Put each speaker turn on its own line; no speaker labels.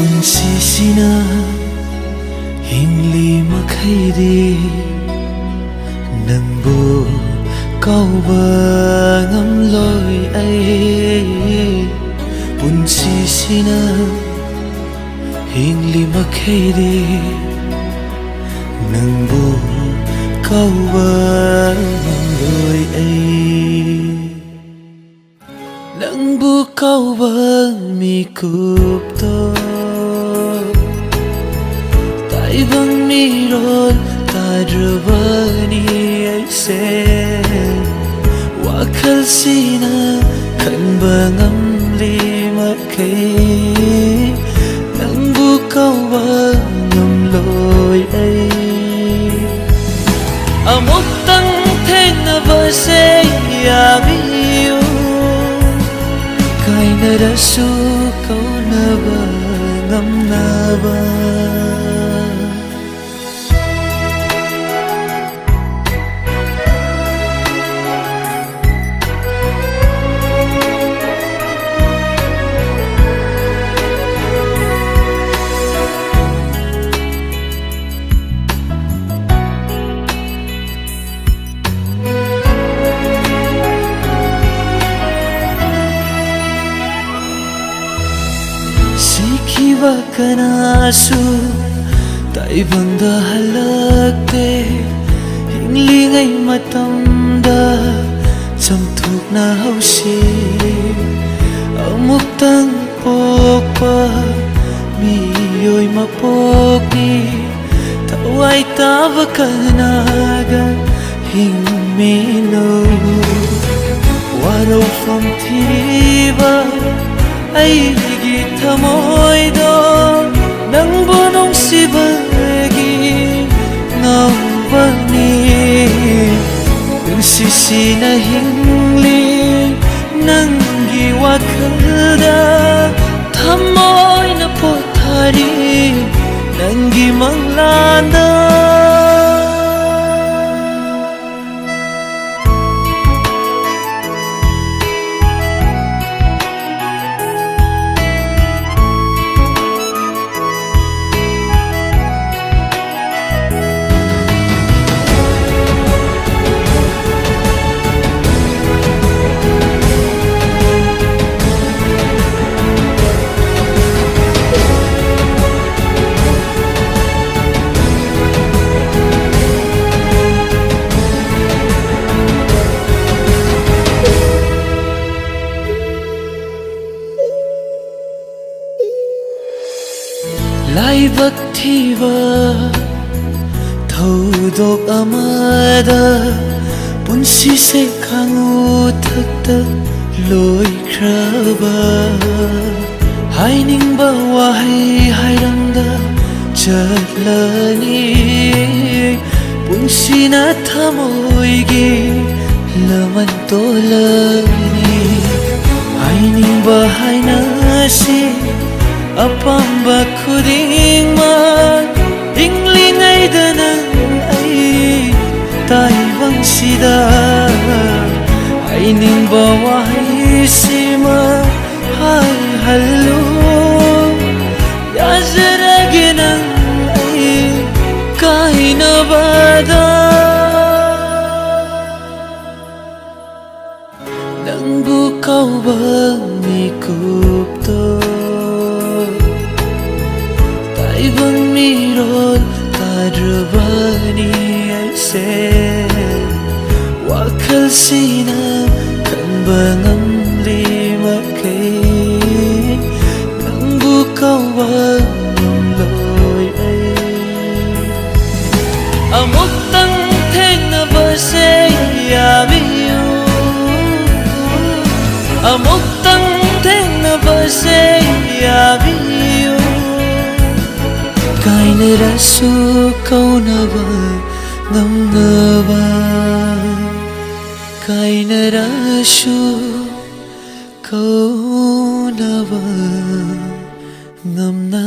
Punsisina hingli makhairi nangbu kauba ngamloi ai punsisina hingli makhairi nangbu kauba ngamloi ai nangbu kauba mi kupto ibang miron tadrabani ay se wakal sina kan bangam lima kay nang bukaw bangam loy ay amok tang ten na ba se yabiyo kay narasu kau na ba ngam na ba Sikiba kanasu taibangda halakte hinglingay matamda samthuk na hausi amuktang pokpa miyoy mapokni taway tava kanaga hingmino waraw from tiriba ay tamoydo nang bunong sibagi ngawani unsisi na hingli nang giwakalda tamoy na potari nang gimanglanda laibak thiba thodok amada punsi se khangu thakta loi khraba haining ba wahai hairangda chatlani punsi na thamoigi laman tolani haining ba hainasi apamba khuding man inglingay danang ay taibang sida ay ning bawahi sima hay hallo yazaraginang ay kahinabada nang bukaw bang mikupto ibang miron tadrabani ay se wakal sina kan bangam lima kay nang bukaw bangam loy ay amok tang teng na ba se yabiyo amok tang teng na ba se yabiyo kay narasu kau na ba ngam na ba kay narasu kau na ba ngam na